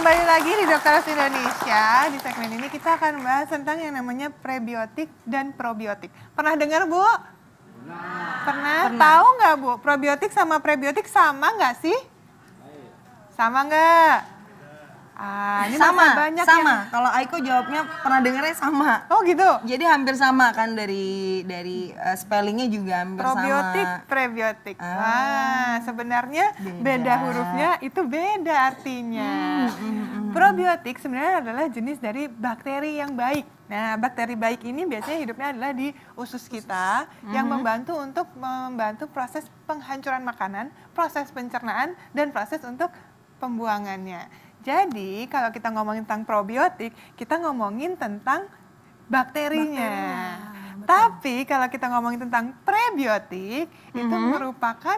kembali lagi di Dokter Indonesia. Di segmen ini kita akan bahas tentang yang namanya prebiotik dan probiotik. Pernah dengar, Bu? Pernah. Tahu nggak, Bu? Probiotik sama prebiotik sama nggak sih? Sama nggak? Ini sama, banyak sama. yang... Kalau Aiko jawabnya pernah dengarnya sama. Oh gitu? Jadi hampir sama kan dari spellingnya juga hampir probiotik, sama. Prebiotik. Sebenarnya beda hurufnya itu beda artinya. Probiotik sebenarnya adalah jenis dari bakteri yang baik. Nah, bakteri baik ini biasanya hidupnya adalah di usus kita yang membantu untuk membantu proses penghancuran makanan, proses pencernaan, dan proses untuk pembuangannya. Jadi kalau kita ngomongin tentang probiotik, kita ngomongin tentang bakterinya. Tapi kalau kita ngomongin tentang prebiotik, itu merupakan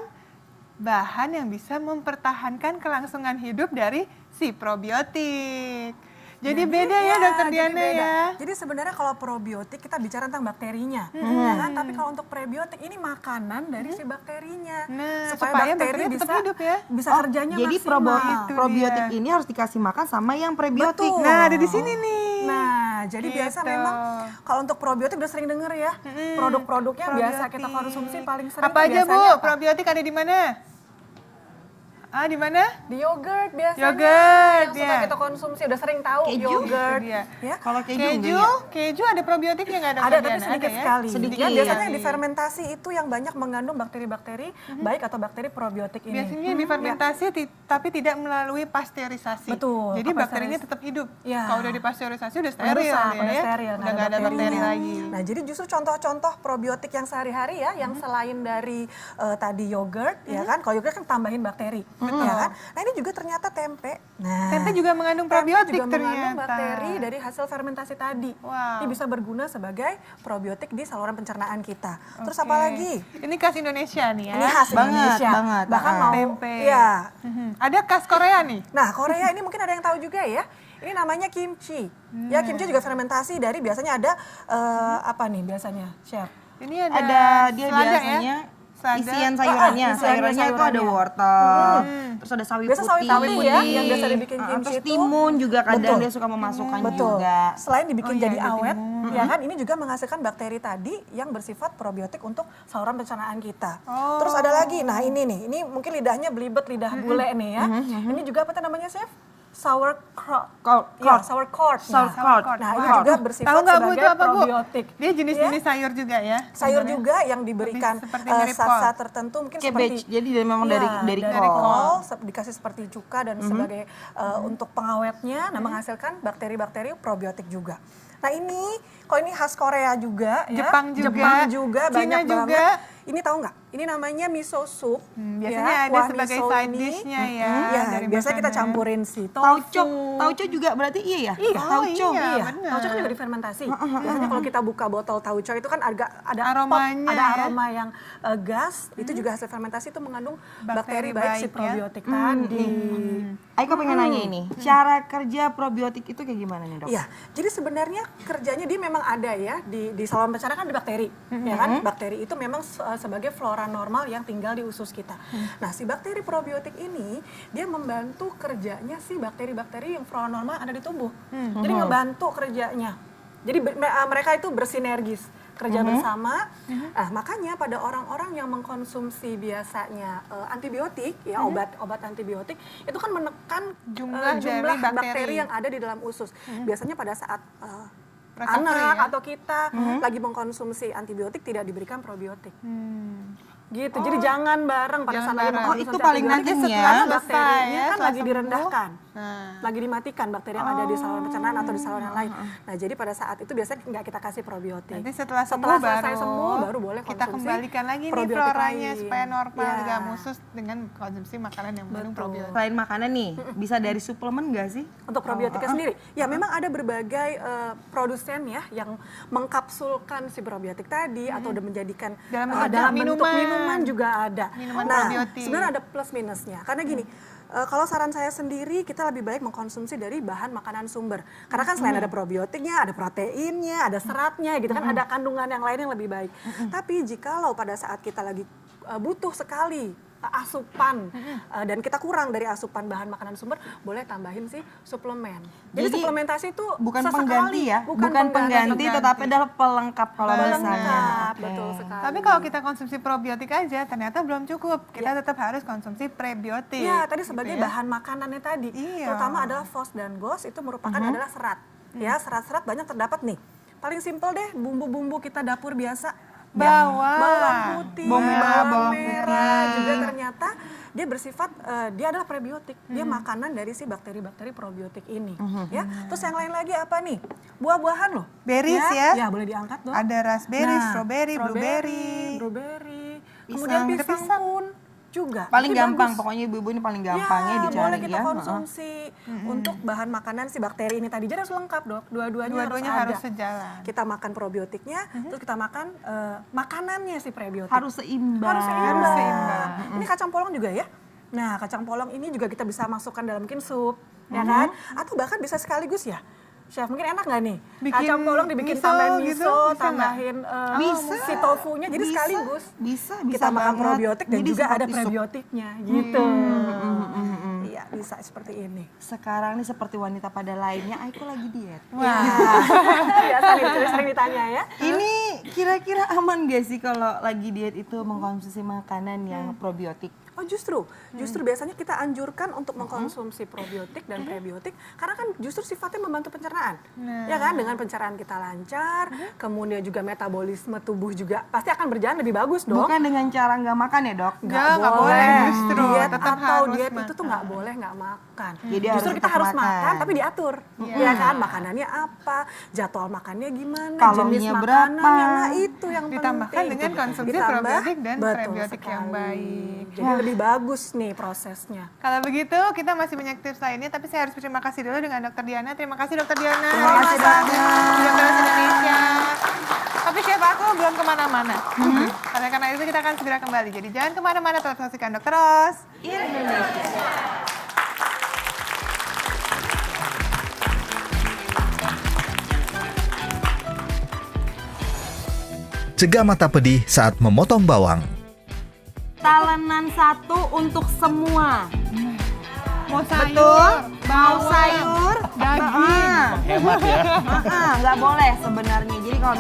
bahan yang bisa mempertahankan kelangsungan hidup dari si probiotik. Jadi beda ya Dokter Diana ya. Jadi sebenarnya kalau probiotik kita bicara tentang bakterinya, ya kan? Tapi kalau untuk prebiotik ini makanan dari si bakterinya, supaya bakteri bisa hidup ya. Bisa kerjanya jadi maksimal. probiotik ini harus dikasih makan sama yang prebiotik. Betul. Nah, ada di sini nih. Nah, jadi biasa memang kalau untuk probiotik udah sering denger ya, produk-produknya biasa kita konsumsi paling sering. Apa aja Bu? Probiotik ada di mana? Di mana? Di yogurt biasanya. Yogurt, yang suka kita konsumsi, udah sering tahu Keju. yogurt. Ya. Kalau keju Ada probiotiknya nggak ada? Ada tapi sedikit ya? sekali. Sedikit. Ya, biasanya yang difermentasi itu yang banyak mengandung bakteri-bakteri baik atau bakteri probiotik ini. Biasanya difermentasi tapi tidak melalui pasteurisasi. Betul. Jadi bakterinya tetap hidup. Ya. Kalau udah dipasteurisasi udah Udah steril rusak, ya. udah steril, Udah nggak ada bakteri lagi. Nah, jadi justru contoh-contoh probiotik yang sehari-hari ya, yang selain dari tadi yogurt, ya kan? Kalau yogurt kan tambahin bakteri, ya kan? Nah, ini juga ternyata tempe. Nah, Tempe juga mengandung probiotik juga ternyata. mengandung bakteri dari hasil fermentasi tadi. Wow. Ini bisa berguna sebagai probiotik di saluran pencernaan kita. Terus apa lagi? Ini khas Indonesia nih ya. Ini khas Indonesia. banget. Bahkan mau tempe. Ya. Ada khas Korea nih. Nah, Korea ini mungkin ada yang tahu juga ya. Ini namanya kimchi. Ya, kimchi juga fermentasi dari biasanya ada apa nih biasanya, Chef? Ini Ada dia selada biasanya ya? Selada. isian sayurannya. Sayurannya itu ada wortel, terus ada sawi Biasa sawi putih, putih ya, yang biasa dibikin kimchi terus itu. timun juga kadang Betul. dia suka memasukkan Betul. juga. Selain dibikin Oh, iya, jadi ada awet, timun. ya kan, ini juga menghasilkan bakteri tadi yang bersifat probiotik untuk saluran pencernaan kita. Terus ada lagi, nah ini nih, ini mungkin lidahnya belibet, lidah bule nih ya. Ini juga apa tuh namanya, Chef? Sauerkraut. Ya, sauerkraut. Nah, ini juga bersifat Tahu nggak Bu sebagai itu apa Bu? probiotik. Dia jenis-jenis sayur juga ya. Sayur juga yang diberikan seperti mirip zat-zat kol. tertentu mungkin Cabbage, seperti jadi memang dari kol dikasih seperti cuka dan sebagai untuk pengawetnya, nah menghasilkan bakteri-bakteri probiotik juga. Nah ini, kok ini khas Korea juga ya. Jepang juga, banyak Cina juga. banget. Ini tahu nggak? Ini namanya miso soup. Biasanya ada kuah sebagai miso side ini. dish-nya ya. Ya, dari biasanya kita makanan. campurin si Tauco. tofu. Tauco juga berarti iya ya? Iya, Tauco. iya. Iya, benar. tauco kan juga difermentasi. Biasanya kalau kita buka botol tauco itu kan ada Aromanya ada ya. aroma yang gas, itu juga hasil fermentasi itu mengandung Bakteri bakteri baik si baik ya. probiotik tadi. Aiko pengen nanya ini, cara kerja probiotik itu kayak gimana nih dok? Iya, jadi sebenarnya kerjanya dia memang ada ya di saluran pencernaan kan ada bakteri, ya kan? Bakteri itu memang sebagai flora normal yang tinggal di usus kita. Nah, si bakteri probiotik ini dia membantu kerjanya si bakteri-bakteri yang flora normal ada di tubuh. Jadi ngebantu kerjanya. Jadi mereka itu bersinergis kerja bersama. Nah, makanya pada orang-orang yang mengkonsumsi biasanya antibiotik, ya obat antibiotik, itu kan menekan Jumlah dari bakteri yang ada di dalam usus. Biasanya pada saat Recovery anak ya. atau kita lagi mengkonsumsi antibiotik tidak diberikan probiotik. Gitu. Jadi jangan bareng pada saat lagi bareng. mengkonsumsi Oh, itu paling antibiotik. penting ya. Karena Selesai bakterinya ya, kan setelah lagi sembuh. direndahkan. Nah. Lagi dimatikan bakteri yang ada di saluran pencernaan atau di saluran yang lain. Nah, jadi pada saat itu biasanya nggak kita kasih probiotik. Nanti setelah sembuh selesai sembuh baru boleh kita konsumsi kembalikan lagi nih probiotik floranya lain. supaya normal Ya. juga khusus dengan konsumsi makanan yang mengandung probiotik. Selain makanan nih, bisa dari suplemen nggak sih? Untuk probiotiknya sendiri, ya memang ada berbagai produsen ya yang mengkapsulkan si probiotik tadi atau udah menjadikan Dalam bentuk dalam bentuk minuman. minuman juga ada. Minuman Nah, probiotik. sebenarnya ada plus minusnya. Karena gini, kalau saran saya sendiri kita lebih baik mengkonsumsi dari bahan makanan sumber. Karena kan selain ada probiotiknya, ada proteinnya, ada seratnya gitu kan, ada kandungan yang lain yang lebih baik. Tapi jikalau pada saat kita lagi butuh sekali asupan dan kita kurang dari asupan bahan makanan sumber, boleh tambahin sih suplemen. Jadi suplementasi itu bukan sesekali, pengganti ya, bukan pengganti tetapi adalah pelengkap kalau bahasanya. pelengkap, Oke. betul sekali. Tapi kalau kita konsumsi probiotik aja ternyata belum cukup. Kita tetap harus konsumsi prebiotik. Iya, tadi sebagai gitu ya. bahan makanannya tadi. Iya. Terutama adalah FOS dan GOS itu merupakan adalah serat. Ya, serat-serat banyak terdapat nih. Paling simpel deh, bumbu-bumbu kita dapur biasa. Bawang putih, bawang merah juga ternyata dia bersifat dia adalah prebiotik. Dia makanan dari si bakteri-bakteri probiotik ini, ya. Terus yang lain lagi apa nih? Buah-buahan loh. Berries ya. Ya, boleh diangkat dong. Ada raspberry, Nah, strawberry, blueberry. Kemudian Pisang. pisang pun juga. Paling Ini gampang, bagus. pokoknya ibu-ibu ini paling gampangnya Ya, dicari boleh kita ya. konsumsi untuk bahan makanan si bakteri ini tadi. Jadi harus lengkap dok, dua-duanya Harus harus ada. sejalan. Kita makan probiotiknya, terus kita makan makanannya si prebiotik. Harus seimbang. Harus seimbang. seimbang. Ini kacang polong juga ya. Nah, kacang polong ini juga kita bisa masukkan dalam mungkin sup, ya kan? Atau bahkan bisa sekaligus ya. Chef, mungkin enak nggak nih? Bikin Kacang polong dibikin miso tambahin gitu, miso, bisa tambahin Bisa. si tofunya, jadi Bisa, sekaligus. bisa Kita makan banget. probiotik dan Jadi juga ada seperti sup. prebiotiknya, gitu. Iya, bisa seperti ini. Sekarang nih seperti wanita pada lainnya, aku lagi diet. Wah, biasa nih sering ditanya ya. Ini kira-kira aman gak sih kalau lagi diet itu mengkonsumsi makanan yang probiotik? Oh justru biasanya kita anjurkan untuk mengkonsumsi probiotik dan prebiotik karena kan justru sifatnya membantu pencernaan, ya kan dengan pencernaan kita lancar, kemudian juga metabolisme tubuh juga pasti akan berjalan lebih bagus dong. Bukan dengan cara nggak makan ya dok? Nggak boleh justru. Diet Tetap atau harus diet itu tuh makan. nggak boleh nggak makan. Jadi Justru harus kita tetap harus makan makan. tapi diatur, ya kan makanannya apa, jadwal makannya gimana, Kalorinya jenis berapa. makanannya, nah itu yang Ditambahkan penting. dengan konsumsi Ditambah, probiotik dan betul prebiotik yang sekali. baik. Jadi lebih bagus nih prosesnya. Kalau begitu kita masih banyak tips lainnya, tapi saya harus berterima kasih dulu dengan Dokter Diana. Terima kasih Dokter Diana. Terima kasih banyak. Dokter Indonesia. Tapi chef aku belum kemana-mana. Karena itu kita akan segera kembali. Jadi jangan kemana-mana, tetap saksikan Dokter Ros. Indonesia. Cegah mata pedih saat memotong bawang. Talenan satu untuk semua. Mau sayur, Betul? Mau bawang, sayur, daging. hemat ya. Nggak boleh sebenarnya. Jadi kalau